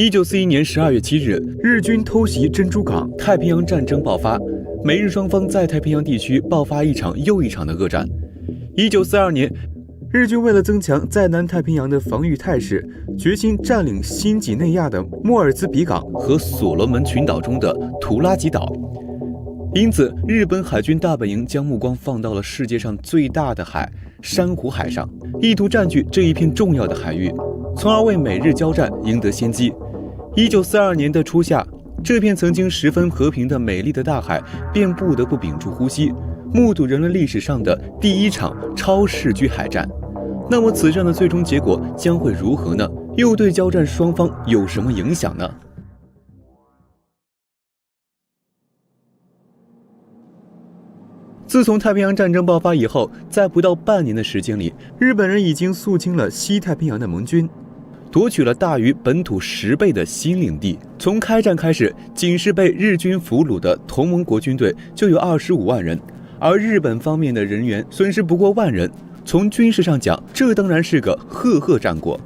1941年12月7日，日军偷袭珍珠港，太平洋战争爆发，美日双方在太平洋地区爆发一场又一场的恶战。1942年，日军为了增强在南太平洋的防御态势，决心占领新几内亚的莫尔兹比港和所罗门群岛中的图拉吉岛。因此，日本海军大本营将目光放到了世界上最大的海——珊瑚海上，意图占据这一片重要的海域，从而为美日交战赢得先机。1942年的初夏，这片曾经十分和平的美丽的大海便不得不屏住呼吸，目睹人类历史上的第一场超视距海战。那么，此战的最终结果将会如何呢？又对交战双方有什么影响呢？自从太平洋战争爆发以后，在不到半年的时间里，日本人已经肃清了西太平洋的盟军，夺取了大于本土10倍的新领地。从开战开始，仅是被日军俘虏的同盟国军队就有25万人，而日本方面的人员损失不过1万人。从军事上讲，这当然是个赫赫战果。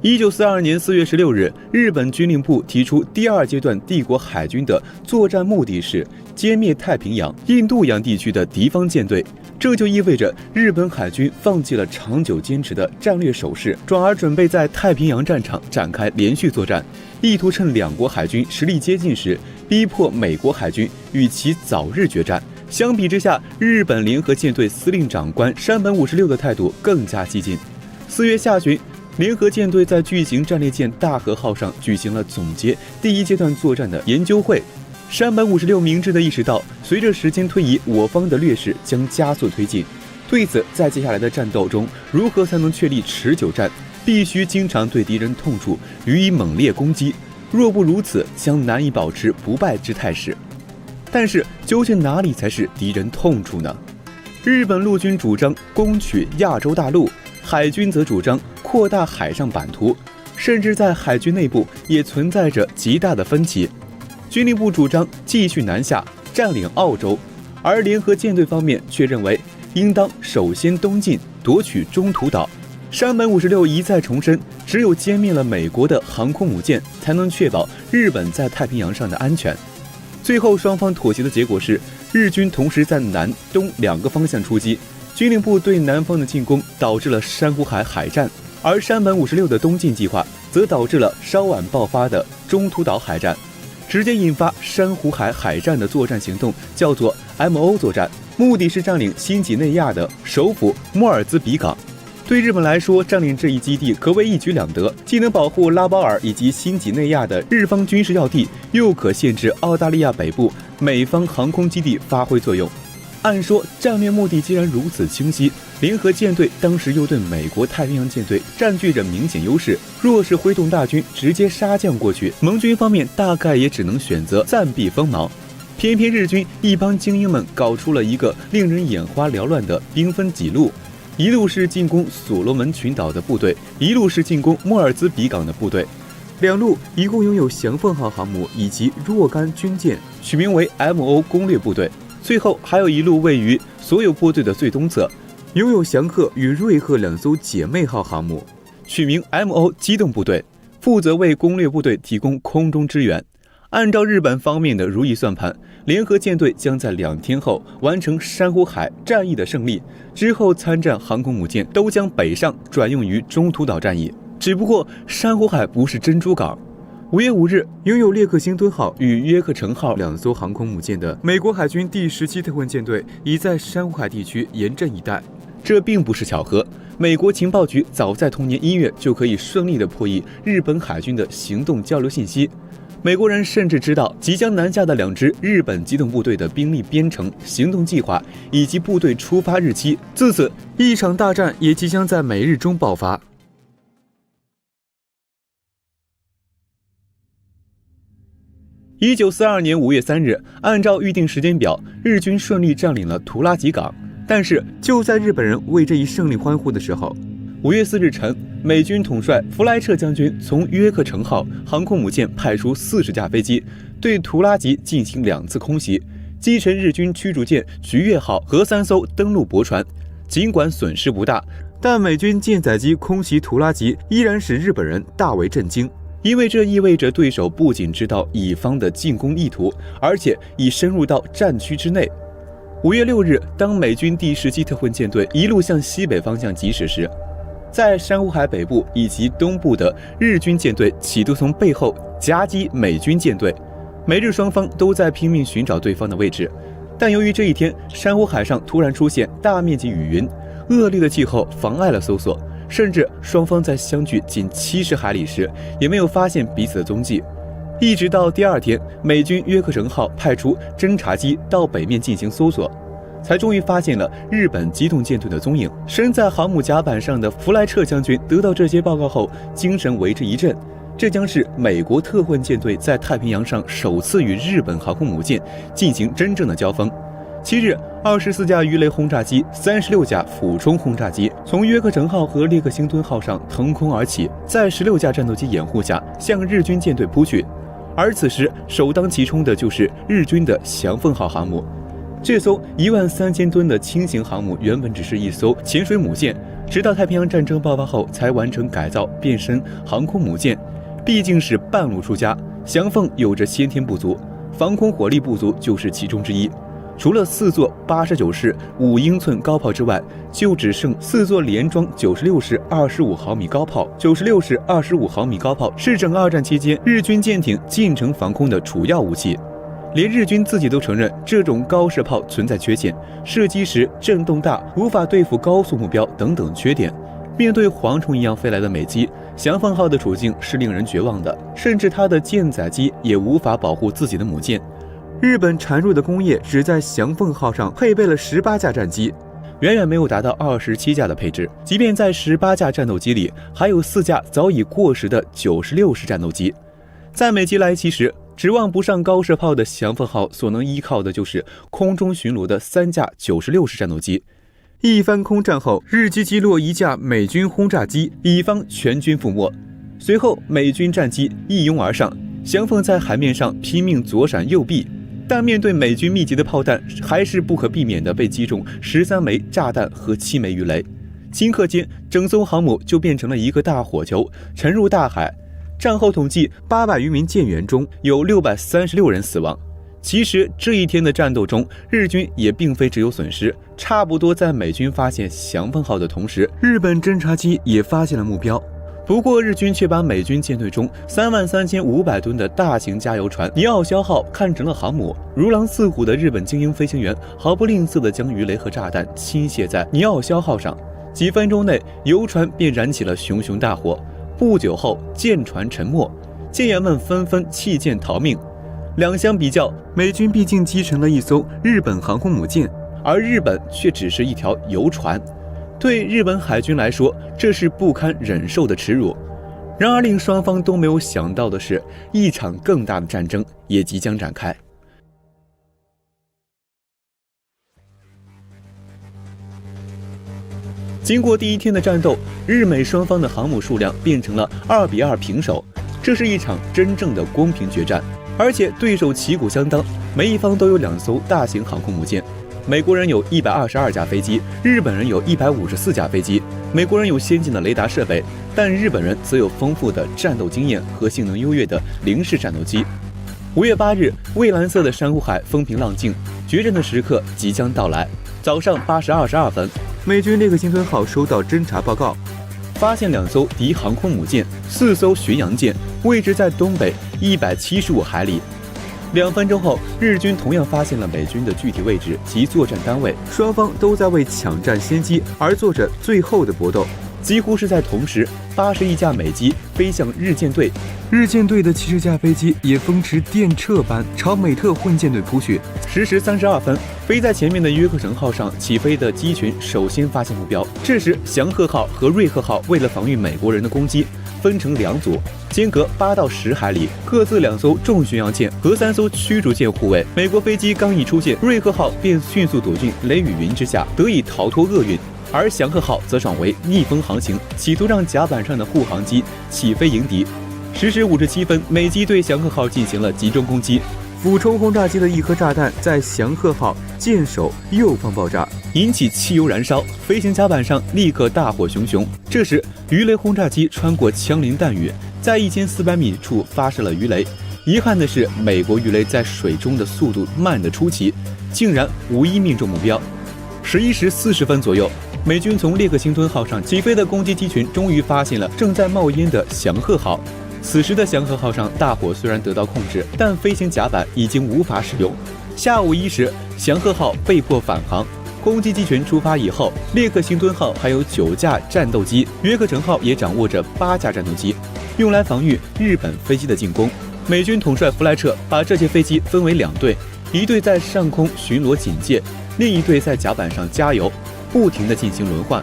1942年4月16日，日本军令部提出第2阶段帝国海军的作战目的是歼灭太平洋、印度洋地区的敌方舰队，这就意味着日本海军放弃了长久坚持的战略守势，转而准备在太平洋战场展开连续作战，意图趁两国海军实力接近时，逼迫美国海军与其早日决战。相比之下，日本联合舰队司令长官山本56的态度更加激进。4月下旬，联合舰队在巨型战列舰大和号上举行了总结第1阶段作战的研究会。山本56明智地意识到，随着时间推移，我方的劣势将加速推进。对此，在接下来的战斗中，如何才能确立持久战，必须经常对敌人痛处予以猛烈攻击，若不如此，将难以保持不败之态势。但是，究竟哪里才是敌人痛处呢？日本陆军主张攻取亚洲大陆，海军则主张扩大海上版图，甚至在海军内部也存在着极大的分歧。军令部主张继续南下，占领澳洲，而联合舰队方面却认为应当首先东进，夺取中途岛。山本56一再重申，只有歼灭了美国的航空母舰，才能确保日本在太平洋上的安全。最后，双方妥协的结果是，日军同时在南、东2个方向出击，军令部对南方的进攻导致了珊瑚海海战，而山本56的东进计划则导致了稍晚爆发的中途岛海战。直接引发珊瑚海海战的作战行动叫做 MO 作战，目的是占领新几内亚的首府莫尔兹比港。对日本来说，占领这一基地可谓一举两得，既能保护拉包尔以及新几内亚的日方军事要地，又可限制澳大利亚北部美方航空基地发挥作用。按说，战略目的既然如此清晰，联合舰队当时又对美国太平洋舰队占据着明显优势，若是挥动大军直接杀将过去，盟军方面大概也只能选择暂避锋芒。偏偏日军一帮精英们搞出了一个令人眼花缭乱的兵分几路，一路是进攻所罗门群岛的部队，一路是进攻莫尔兹比港的部队。两路一共拥有翔凤号航母以及若干军舰，取名为 MO 攻略部队。最后还有一路位于所有部队的最东侧，拥有翔鹤与瑞鹤2艘姐妹号航母，取名 MO 机动部队，负责为攻略部队提供空中支援。按照日本方面的如意算盘，联合舰队将在2天后完成珊瑚海战役的胜利，之后参战航空母舰都将北上转用于中途岛战役。只不过珊瑚海不是珍珠港。5月5日，拥有列克星敦号与约克城号2艘航空母舰的美国海军第17特混舰队已在珊瑚海地区严阵以待。这并不是巧合，美国情报局早在同年1月就可以顺利地破译日本海军的行动交流信息。美国人甚至知道即将南下的2支日本机动部队的兵力编程、行动计划以及部队出发日期。自此，一场大战也即将在美日中爆发。1942年5月3日，按照预定时间表，日军顺利占领了图拉吉港。但是，就在日本人为这一胜利欢呼的时候，5月4日晨，美军统帅弗莱彻将军从约克城号航空母舰派出40架飞机，对图拉吉进行2次空袭，击沉日军驱逐舰菊月号和3艘登陆驳船。尽管损失不大，但美军舰载机空袭图拉吉依然使日本人大为震惊。因为这意味着对手不仅知道乙方的进攻意图，而且已深入到战区之内。5月6日，当美军第17特混舰队一路向西北方向疾驶时，在珊瑚海北部以及东部的日军舰队企图从背后夹击美军舰队，美日双方都在拼命寻找对方的位置。但由于这一天珊瑚海上突然出现大面积雨云，恶劣的气候妨碍了搜索，甚至双方在相距仅70海里时也没有发现彼此的踪迹。一直到第2天，美军约克城号派出侦察机到北面进行搜索，才终于发现了日本机动舰队的踪影。身在航母甲板上的弗莱彻将军得到这些报告后，精神为之一振。这将是美国特混舰队在太平洋上首次与日本航空母舰进行真正的交锋。7日，24架鱼雷轰炸机、36架俯冲轰炸机从约克城号和列克星敦号上腾空而起，在16架战斗机掩护下向日军舰队扑去。而此时首当其冲的就是日军的翔凤号航母。这艘13000吨的轻型航母原本只是一艘潜水母舰，直到太平洋战争爆发后才完成改造，变身航空母舰。毕竟是半路出家，翔凤有着先天不足，防空火力不足就是其中之一。除了4座89式5英寸高炮之外，就只剩4座连装96式25毫米高炮。96式25毫米高炮是整个2战期间日军舰艇近程防空的主要武器。连日军自己都承认，这种高射炮存在缺陷，射击时震动大，无法对付高速目标等等缺点。面对蝗虫一样飞来的美机，翔凤号的处境是令人绝望的，甚至它的舰载机也无法保护自己的母舰。日本缠入的工业只在翔凤号上配备了18架战机，远远没有达到27架的配置。即便在18架战斗机里，还有4架早已过时的96式战斗机。在美机来袭时，指望不上高射炮的翔凤号所能依靠的就是空中巡逻的3架96式战斗机。一番空战后，日机击落1架美军轰炸机，乙方全军覆没。随后美军战机一拥而上，翔凤在海面上拼命左闪右避，但面对美军密集的炮弹，还是不可避免地被击中13枚炸弹和7枚鱼雷。顷刻间，整艘航母就变成了一个大火球，沉入大海。战后统计，800余名舰员中有636人死亡。其实这一天的战斗中，日军也并非只有损失，差不多在美军发现翔凤号的同时，日本侦察机也发现了目标。不过日军却把美军舰队中33500吨的大型加油船尼奥肖号看成了航母。如狼似虎的日本精英飞行员毫不吝啬地将鱼雷和炸弹倾泻在尼奥肖号上，几分钟内油船便燃起了熊熊大火。不久后，舰船沉没，舰员们纷纷弃舰逃命。两相比较，美军毕竟击沉了一艘日本航空母舰，而日本却只是一条游船。对日本海军来说，这是不堪忍受的耻辱。然而令双方都没有想到的是，一场更大的战争也即将展开。经过第1天的战斗，日美双方的航母数量变成了2比2平手，这是一场真正的公平决战。而且对手旗鼓相当，每一方都有2艘大型航空母舰。美国人有122架飞机，日本人有154架飞机。美国人有先进的雷达设备，但日本人则有丰富的战斗经验和性能优越的零式战斗机。5月8日，蔚蓝色的珊瑚海风平浪静，决战的时刻即将到来。早上8时22分，美军列克星敦号收到侦察报告，发现2艘敌航空母舰、4艘巡洋舰，位置在东北175海里。2分钟后，日军同样发现了美军的具体位置及作战单位，双方都在为抢占先机而做着最后的搏斗。几乎是在同时，81架美机飞向日舰队，日舰队的70架飞机也风驰电掣般朝美特混舰队扑去。10时32分，飞在前面的约克城号上起飞的机群首先发现目标。这时，翔鹤号和瑞鹤号为了防御美国人的攻击，分成2组，间隔8到10海里，各自2艘重巡洋舰和3艘驱逐舰护卫。美国飞机刚一出现，瑞鹤号便迅速躲进雷雨云之下，得以逃脱厄运。而翔鹤号则转为逆风航行，企图让甲板上的护航机起飞迎敌。10时57分，美机对翔鹤号进行了集中攻击。俯冲轰炸机的一颗炸弹在翔鹤号舰首右方爆炸，引起汽油燃烧，飞行甲板上立刻大火熊熊。这时，鱼雷轰炸机穿过枪林弹雨，在1400米处发射了鱼雷。遗憾的是，美国鱼雷在水中的速度慢得出奇，竟然无一命中目标。11时40分左右，美军从列克星敦号上起飞的攻击机群终于发现了正在冒烟的祥鹤号。此时的祥鹤号上大火虽然得到控制，但飞行甲板已经无法使用。下午1时，祥鹤号被迫返航。攻击机群出发以后，列克星敦号还有9架战斗机，约克城号也掌握着8架战斗机，用来防御日本飞机的进攻。美军统帅弗莱彻把这些飞机分为2队，一队在上空巡逻警戒，另一队在甲板上加油，不停地进行轮换。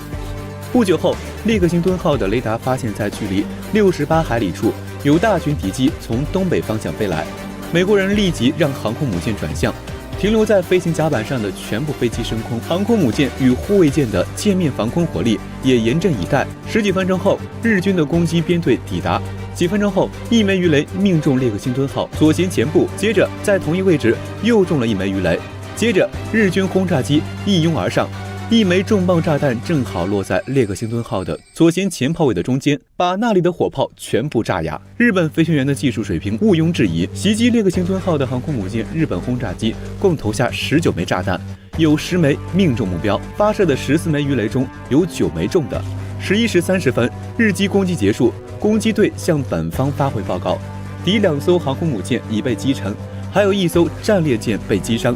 不久后，列克星敦号的雷达发现，在距离68海里处有大群敌机从东北方向飞来，美国人立即让航空母舰转向。停留在飞行甲板上的全部飞机升空，航空母舰与护卫舰的舰面防空火力也严阵以待。10几分钟后，日军的攻击编队抵达。几分钟后，一枚鱼雷命中列克星敦号左舷前部，接着在同一位置又中了一枚鱼雷。接着，日军轰炸机一拥而上，一枚重磅炸弹正好落在列克星敦号的左舷前炮尾的中间，把那里的火炮全部炸哑。日本飞行员的技术水平毋庸置疑，袭击列克星敦号的航空母舰日本轰炸机共投下19枚炸弹，有10枚命中目标，发射的14枚鱼雷中有9枚中的。11时30分，日机攻击结束，攻击队向本方发回报告，敌2艘航空母舰已被击沉，还有1艘战列舰被击伤。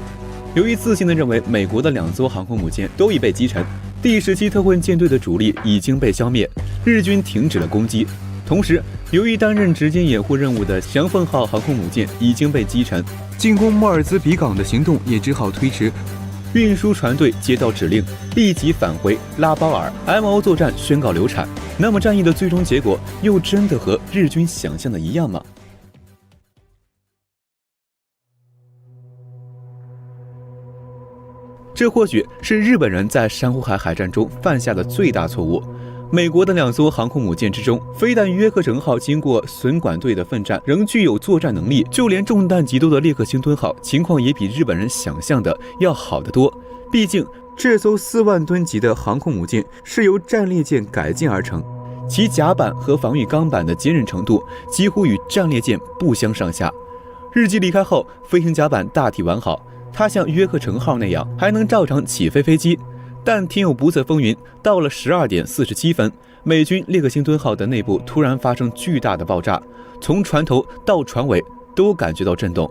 由于自信地认为美国的2艘航空母舰都已被击沉，第17特混舰队的主力已经被消灭，日军停止了攻击。同时，由于担任直接掩护任务的祥凤号航空母舰已经被击沉，进攻莫尔兹比港的行动也只好推迟。运输船队接到指令，立即返回拉包尔 ，MO 作战宣告流产。那么，战役的最终结果又真的和日军想象的一样吗？这或许是日本人在珊瑚海海战中犯下的最大错误。美国的2艘航空母舰之中，非但约克城号经过损管队的奋战仍具有作战能力，就连中弹极多的列克星敦号情况也比日本人想象的要好得多。毕竟这艘4万吨级的航空母舰是由战列舰改进而成，其甲板和防御钢板的坚韧程度几乎与战列舰不相上下。日机离开后，飞行甲板大体完好，它像约克城号那样还能照常起飞飞机。但天有不测风云，到了12点47分，美军列克星敦号的内部突然发生巨大的爆炸，从船头到船尾都感觉到震动。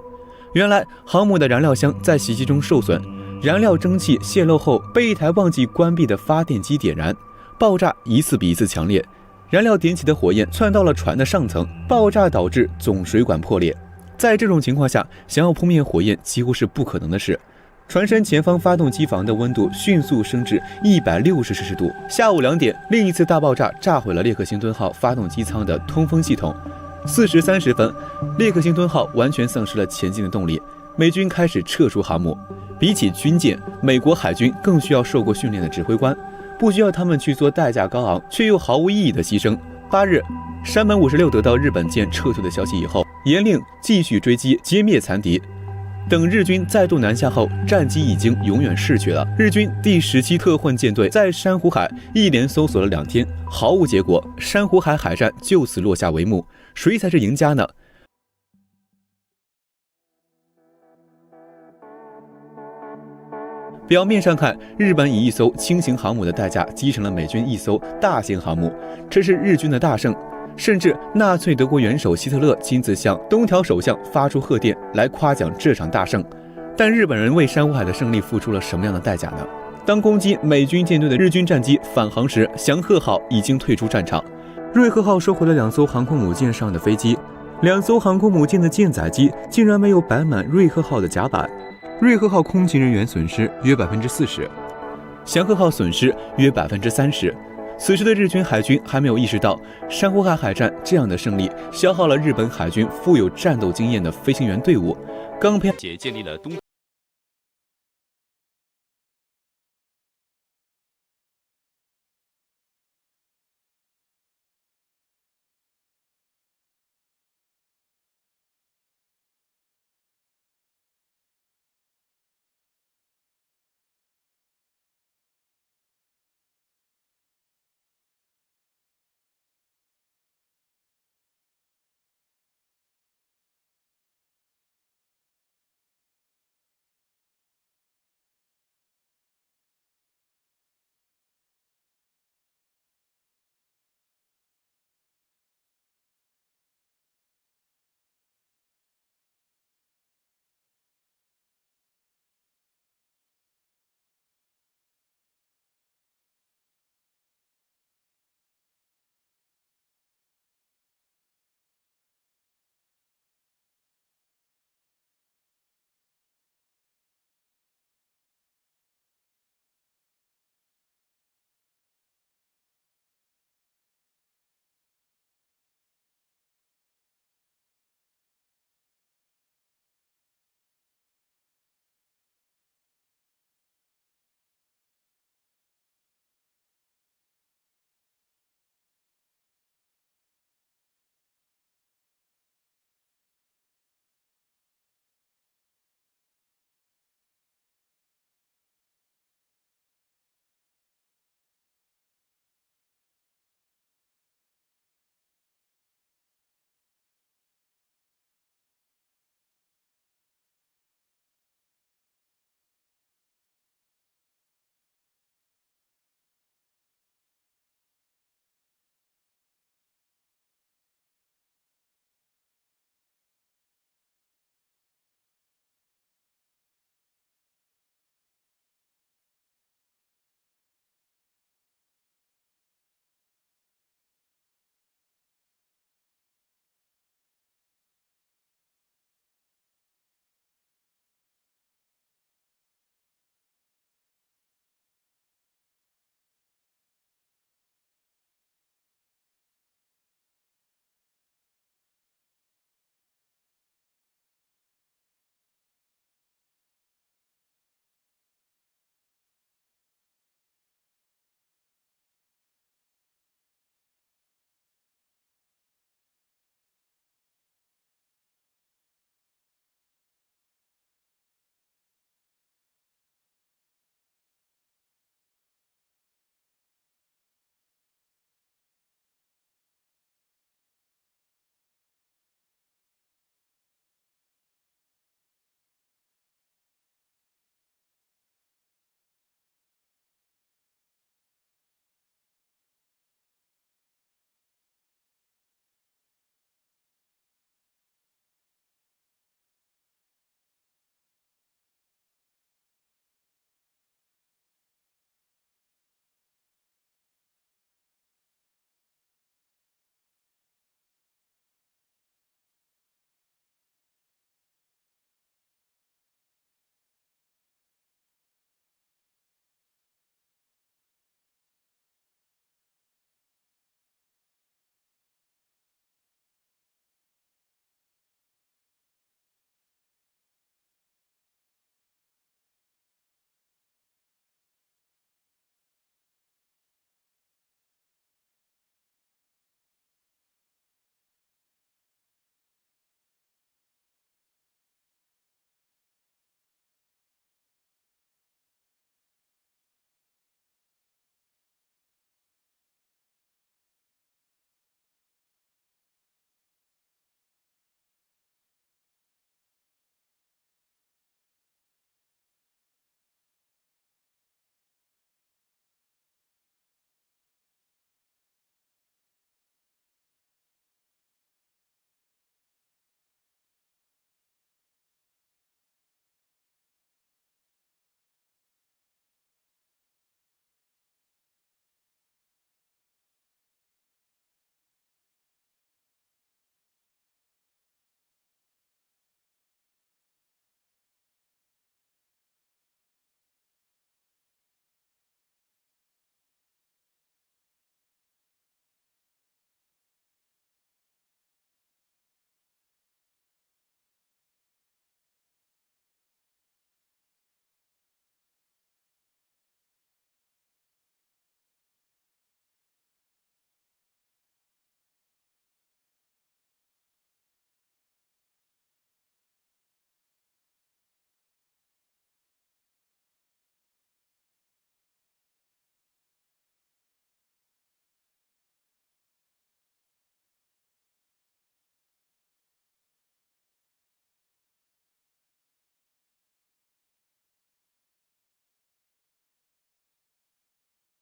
原来航母的燃料箱在袭击中受损，燃料蒸汽泄漏后被一台忘记关闭的发电机点燃，爆炸一次比一次强烈，燃料点起的火焰窜到了船的上层，爆炸导致总水管破裂。在这种情况下，想要扑灭火焰几乎是不可能的事。船身前方发动机房的温度迅速升至160摄氏度。下午2点，另一次大爆炸炸毁了列克星敦号发动机舱的通风系统。4时30分，列克星敦号完全丧失了前进的动力，美军开始撤出航母。比起军舰，美国海军更需要受过训练的指挥官，不需要他们去做代价高昂却又毫无意义的牺牲。8日，山本56得到日本舰撤退的消息以后，严令继续追击，歼灭残敌。等日军再度南下后，战机已经永远逝去了。日军第17特混舰队在珊瑚海一连搜索了2天，毫无结果，珊瑚海海战就此落下帷幕。谁才是赢家呢？表面上看，日本以1艘轻型航母的代价击沉了美军1艘大型航母，这是日军的大胜。甚至纳粹德国元首希特勒亲自向东条首相发出贺电来夸奖这场大胜。但日本人为珊瑚海的胜利付出了什么样的代价呢？当攻击美军舰队的日军战机返航时，祥鹤号已经退出战场，瑞鹤号收回了2艘航空母舰上的飞机，2艘航空母舰的舰载机竟然没有摆满瑞鹤号的甲板。瑞鹤号空勤人员损失约40%，祥鹤号损失约30%。此时的日军海军还没有意识到，珊瑚海海战这样的胜利消耗了日本海军富有战斗经验的飞行员队伍，刚培养建立了东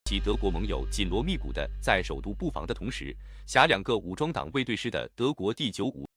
其德国盟友紧锣密鼓地在首都布防的同时，辖2个武装党卫队师的德国第9武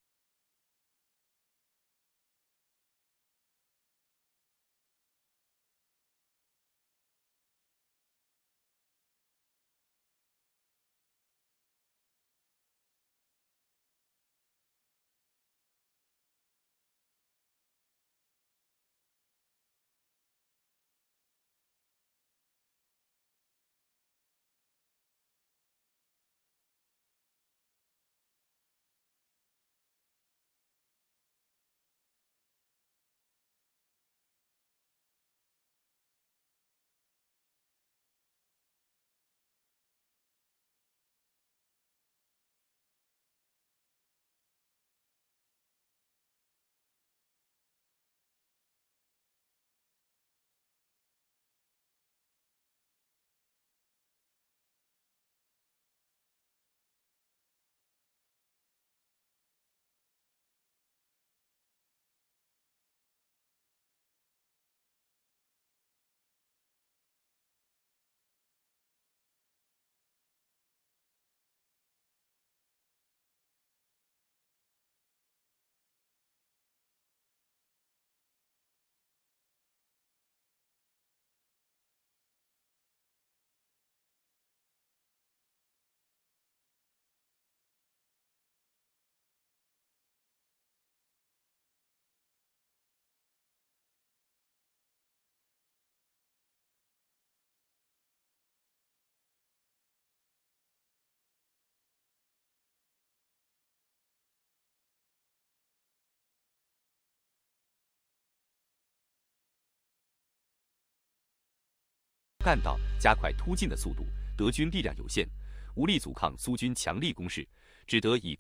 干道加快突进的速度，德军力量有限，无力阻抗苏军强力攻势，只得以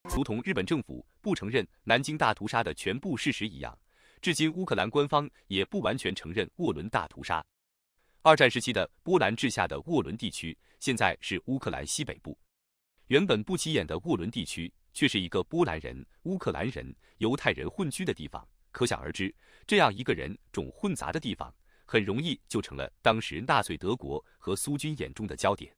如同日本政府不承认南京大屠杀的全部事实一样，至今乌克兰官方也不完全承认沃伦大屠杀。二战时期的波兰治下的沃伦地区，现在是乌克兰西北部。原本不起眼的沃伦地区，却是一个波兰人、乌克兰人、犹太人混居的地方。可想而知，这样一个人种混杂的地方，很容易就成了当时纳粹德国和苏军眼中的焦点。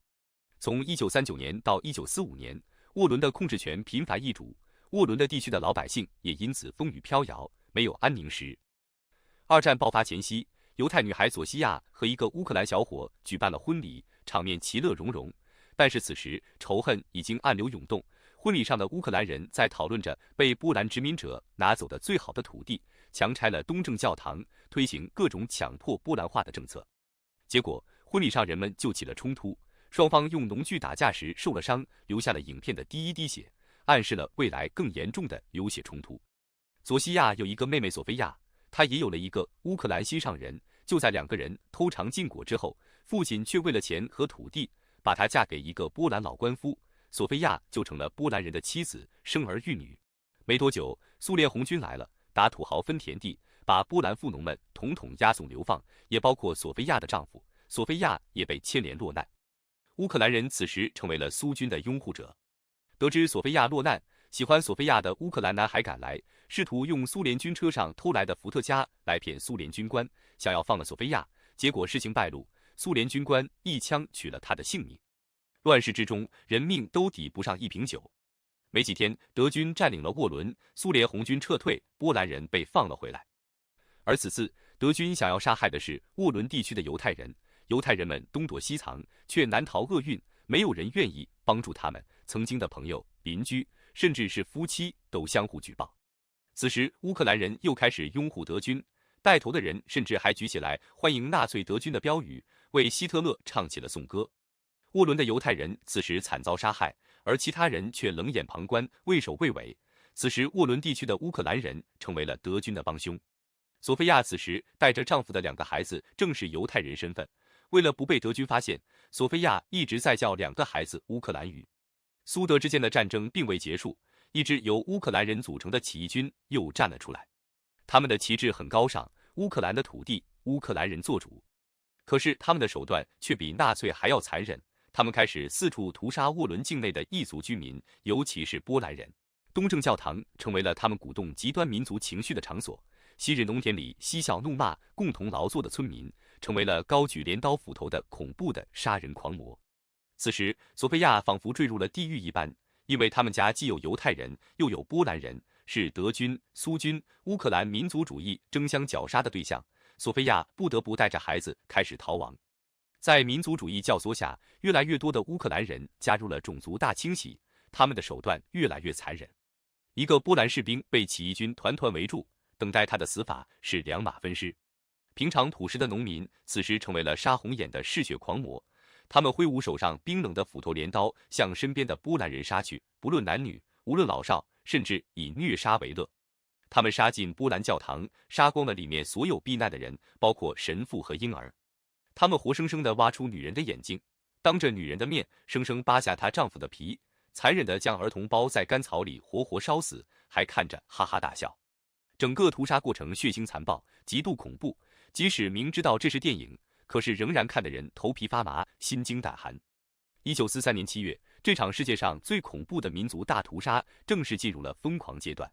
从1939年到1945年，沃伦的控制权频繁易主，沃伦的地区的老百姓也因此风雨飘摇，没有安宁时。二战爆发前夕，犹太女孩索西亚和一个乌克兰小伙举办了婚礼，场面其乐融融。但是此时仇恨已经暗流涌动，婚礼上的乌克兰人在讨论着被波兰殖民者拿走的最好的土地，强拆了东正教堂，推行各种强迫波兰化的政策。结果婚礼上人们就起了冲突，双方用农具打架时受了伤，留下了影片的第一滴血，暗示了未来更严重的流血冲突。索西亚有一个妹妹索菲亚，她也有了一个乌克兰心上人。就在两个人偷尝禁果之后，父亲却为了钱和土地，把她嫁给一个波兰老官夫，索菲亚就成了波兰人的妻子，生儿育女。没多久，苏联红军来了，打土豪分田地，把波兰富农们统统押送流放，也包括索菲亚的丈夫。索菲亚也被牵连落难。乌克兰人此时成为了苏军的拥护者。得知索菲亚落难，喜欢索菲亚的乌克兰男孩赶来，试图用苏联军车上偷来的伏特加来骗苏联军官，想要放了索菲亚。结果事情败露，苏联军官一枪取了他的性命。乱世之中，人命都抵不上一瓶酒。没几天，德军占领了沃伦，苏联红军撤退，波兰人被放了回来。而此次德军想要杀害的是沃伦地区的犹太人，犹太人们东躲西藏，却难逃厄运，没有人愿意帮助他们。曾经的朋友、邻居，甚至是夫妻都相互举报。此时乌克兰人又开始拥护德军，带头的人甚至还举起来欢迎纳粹德军的标语，为希特勒唱起了颂歌。沃伦的犹太人此时惨遭杀害，而其他人却冷眼旁观，畏首畏尾。此时沃伦地区的乌克兰人成为了德军的帮凶。索菲亚此时带着丈夫的两个孩子正是犹太人身份，为了不被德军发现，索菲亚一直在教两个孩子乌克兰语。苏德之间的战争并未结束，一支由乌克兰人组成的起义军又站了出来。他们的旗帜很高尚，乌克兰的土地，乌克兰人做主。可是他们的手段却比纳粹还要残忍，他们开始四处屠杀沃伦境内的异族居民，尤其是波兰人。东正教堂成为了他们鼓动极端民族情绪的场所。昔日农田里嬉笑怒骂、共同劳作的村民，成为了高举镰刀斧头的恐怖的杀人狂魔。此时，索菲亚仿佛坠入了地狱一般，因为他们家既有犹太人，又有波兰人，是德军、苏军、乌克兰民族主义争相绞杀的对象。索菲亚不得不带着孩子开始逃亡。在民族主义教唆下，越来越多的乌克兰人加入了种族大清洗，他们的手段越来越残忍。一个波兰士兵被起义军团团围住，等待他的死法是两马分尸。平常朴实的农民此时成为了杀红眼的嗜血狂魔，他们挥舞手上冰冷的斧头镰刀，向身边的波兰人杀去，不论男女，无论老少，甚至以虐杀为乐。他们杀进波兰教堂，杀光了里面所有避难的人，包括神父和婴儿。他们活生生地挖出女人的眼睛，当着女人的面生生扒下她丈夫的皮，残忍地将儿童包在干草里活活烧死，还看着哈哈大笑。整个屠杀过程血腥残暴，极度恐怖，即使明知道这是电影，可是仍然看得人头皮发麻，心惊胆寒。1943年7月，这场世界上最恐怖的民族大屠杀正式进入了疯狂阶段。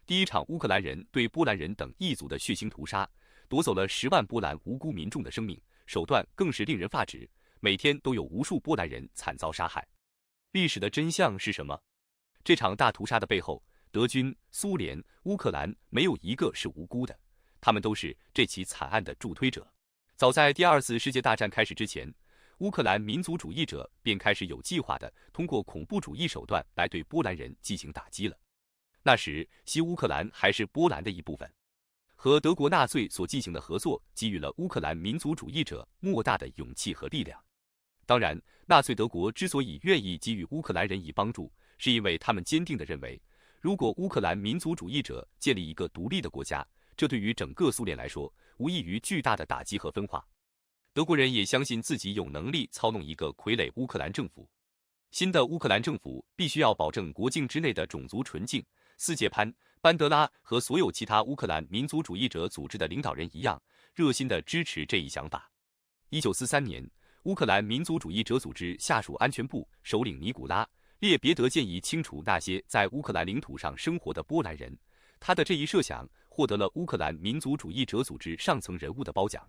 第一场乌克兰人对波兰人等异族的血腥屠杀，夺走了10万波兰无辜民众的生命，手段更是令人发指，每天都有无数波兰人惨遭杀害。历史的真相是什么？这场大屠杀的背后，德军、苏联、乌克兰没有一个是无辜的，他们都是这起惨案的助推者。早在第二次世界大战开始之前，乌克兰民族主义者便开始有计划地通过恐怖主义手段来对波兰人进行打击了。那时，西乌克兰还是波兰的一部分，和德国纳粹所进行的合作，给予了乌克兰民族主义者莫大的勇气和力量。当然，纳粹德国之所以愿意给予乌克兰人以帮助，是因为他们坚定地认为，如果乌克兰民族主义者建立一个独立的国家，这对于整个苏联来说，无异于巨大的打击和分化。德国人也相信自己有能力操弄一个傀儡乌克兰政府。新的乌克兰政府必须要保证国境之内的种族纯净。斯捷潘·班德拉和所有其他乌克兰民族主义者组织的领导人一样，热心地支持这一想法。1943年，乌克兰民族主义者组织下属安全部首领尼古拉·列别德建议清除那些在乌克兰领土上生活的波兰人。他的这一设想获得了乌克兰民族主义者组织上层人物的褒奖。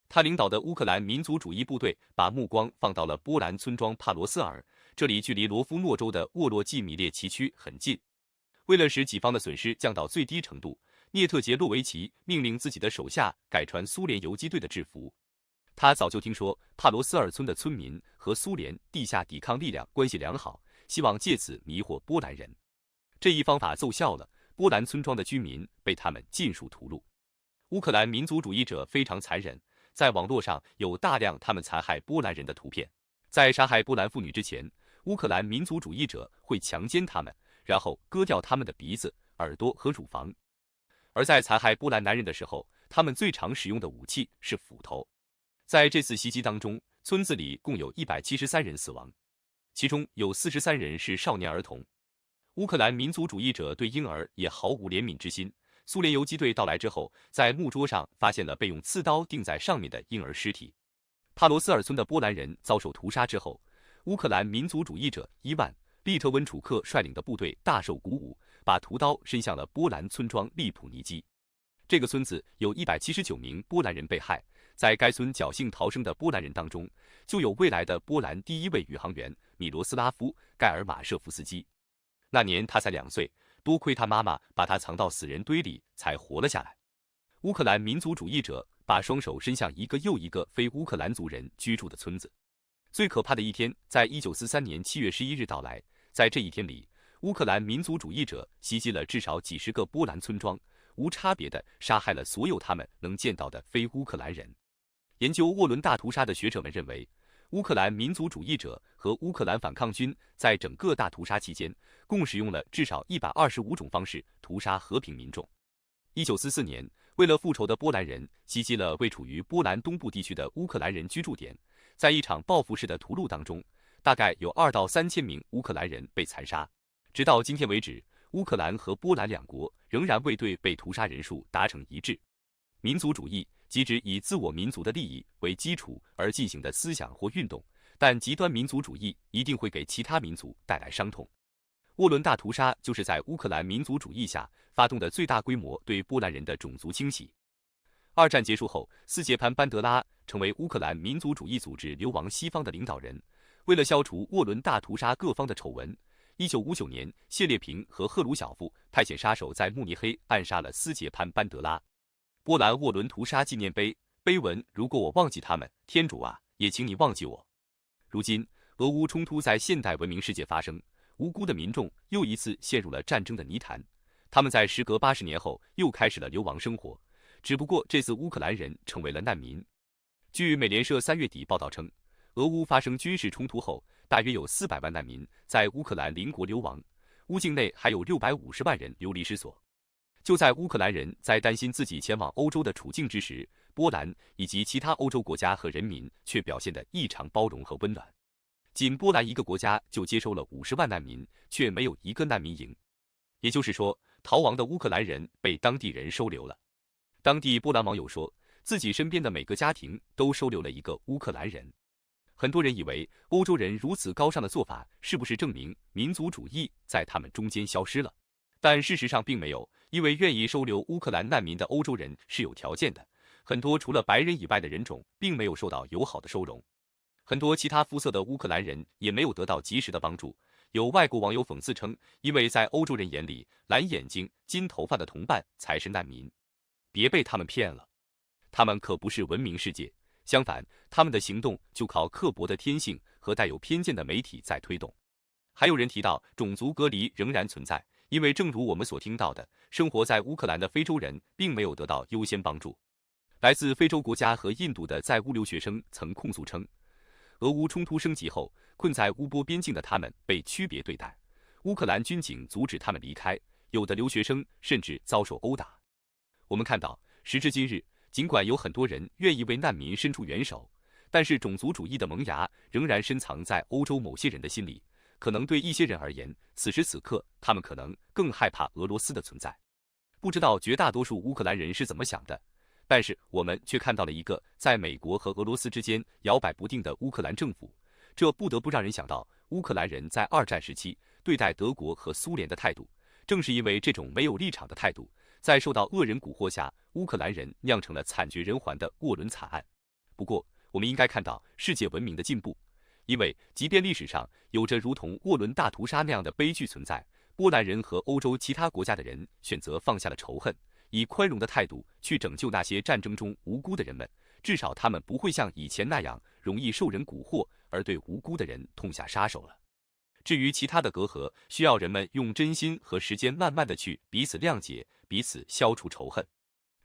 他领导的乌克兰民族主义部队把目光放到了波兰村庄帕罗斯尔，这里距离罗夫诺州的沃洛季米列奇区很近。为了使己方的损失降到最低程度，涅特杰洛维奇命令自己的手下改穿苏联游击队的制服。他早就听说帕罗斯尔村的村民和苏联地下抵抗力量关系良好，希望借此迷惑波兰人。这一方法奏效了，波兰村庄的居民被他们尽数屠戮。乌克兰民族主义者非常残忍，在网络上有大量他们残害波兰人的图片。在杀害波兰妇女之前，乌克兰民族主义者会强奸他们，然后割掉他们的鼻子、耳朵和乳房。而在残害波兰男人的时候，他们最常使用的武器是斧头。在这次袭击当中，村子里共有173人死亡，其中有43人是少年儿童。乌克兰民族主义者对婴儿也毫无怜悯之心。苏联游击队到来之后，在木桌上发现了被用刺刀钉在上面的婴儿尸体。帕罗斯尔村的波兰人遭受屠杀之后，乌克兰民族主义者伊万·利特温楚克率领的部队大受鼓舞，把屠刀伸向了波兰村庄利普尼基。这个村子有179名波兰人被害，在该村侥幸逃生的波兰人当中，就有未来的波兰第一位宇航员米罗斯拉夫·盖尔马舍夫斯基。那年他才2岁，多亏他妈妈把他藏到死人堆里才活了下来。乌克兰民族主义者把双手伸向一个又一个非乌克兰族人居住的村子。最可怕的一天在1943年7月11日到来，在这一天里，乌克兰民族主义者袭击了至少几十个波兰村庄，无差别地杀害了所有他们能见到的非乌克兰人。研究沃伦大屠杀的学者们认为，乌克兰民族主义者和乌克兰反抗军在整个大屠杀期间，共使用了至少125种方式屠杀和平民众。1944年，为了复仇的波兰人袭击了位处于波兰东部地区的乌克兰人居住点，在一场报复式的屠戮当中，大概有2到3千名乌克兰人被残杀。直到今天为止，乌克兰和波兰两国仍然未对被屠杀人数达成一致。民族主义即指以自我民族的利益为基础而进行的思想或运动，但极端民族主义一定会给其他民族带来伤痛。沃伦大屠杀就是在乌克兰民族主义下发动的最大规模对波兰人的种族清洗。二战结束后，斯捷潘·班德拉成为乌克兰民族主义组织流亡西方的领导人。为了消除沃伦大屠杀各方的丑闻，1959年，谢列平和赫鲁晓夫派遣杀手在慕尼黑暗杀了斯捷潘·班德拉。波兰沃伦屠杀纪念碑碑文：如果我忘记他们，天主啊，也请你忘记我。如今，俄乌冲突在现代文明世界发生，无辜的民众又一次陷入了战争的泥潭。他们在时隔80年后又开始了流亡生活，只不过这次乌克兰人成为了难民。据美联社3月底报道称，俄乌发生军事冲突后，大约有400万难民在乌克兰邻国流亡，乌境内还有650万人流离失所。就在乌克兰人在担心自己前往欧洲的处境之时，波兰以及其他欧洲国家和人民却表现得异常包容和温暖。仅波兰一个国家就接收了50万难民，却没有一个难民营。也就是说，逃亡的乌克兰人被当地人收留了。当地波兰网友说，自己身边的每个家庭都收留了一个乌克兰人。很多人以为欧洲人如此高尚的做法是不是证明民族主义在他们中间消失了？但事实上并没有，因为愿意收留乌克兰难民的欧洲人是有条件的，很多除了白人以外的人种并没有受到友好的收容。很多其他肤色的乌克兰人也没有得到及时的帮助。有外国网友讽刺称，因为在欧洲人眼里，蓝眼睛、金头发的同伴才是难民。别被他们骗了，他们可不是文明世界，相反，他们的行动就靠刻薄的天性和带有偏见的媒体在推动。还有人提到，种族隔离仍然存在，因为正如我们所听到的，生活在乌克兰的非洲人并没有得到优先帮助。来自非洲国家和印度的在乌留学生曾控诉称，俄乌冲突升级后，困在乌波边境的他们被区别对待，乌克兰军警阻止他们离开，有的留学生甚至遭受殴打。我们看到，时至今日，尽管有很多人愿意为难民伸出援手，但是种族主义的萌芽仍然深藏在欧洲某些人的心里，可能对一些人而言，此时此刻他们可能更害怕俄罗斯的存在。不知道绝大多数乌克兰人是怎么想的，但是我们却看到了一个在美国和俄罗斯之间摇摆不定的乌克兰政府。这不得不让人想到乌克兰人在二战时期对待德国和苏联的态度。正是因为这种没有立场的态度，在受到恶人蛊惑下，乌克兰人酿成了惨绝人寰的沃伦惨案。不过，我们应该看到世界文明的进步，因为即便历史上有着如同沃伦大屠杀那样的悲剧存在，波兰人和欧洲其他国家的人选择放下了仇恨，以宽容的态度去拯救那些战争中无辜的人们，至少他们不会像以前那样容易受人蛊惑，而对无辜的人痛下杀手了。至于其他的隔阂，需要人们用真心和时间慢慢的去彼此谅解，彼此消除仇恨。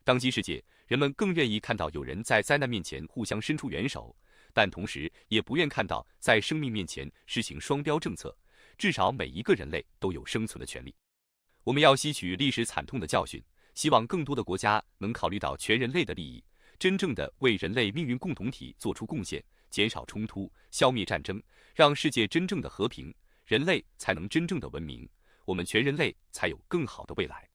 当今世界，人们更愿意看到有人在灾难面前互相伸出援手，但同时也不愿看到在生命面前实行双标政策。至少每一个人类都有生存的权利。我们要吸取历史惨痛的教训，希望更多的国家能考虑到全人类的利益，真正的为人类命运共同体做出贡献，减少冲突，消灭战争，让世界真正的和平，人类才能真正的文明，我们全人类才有更好的未来。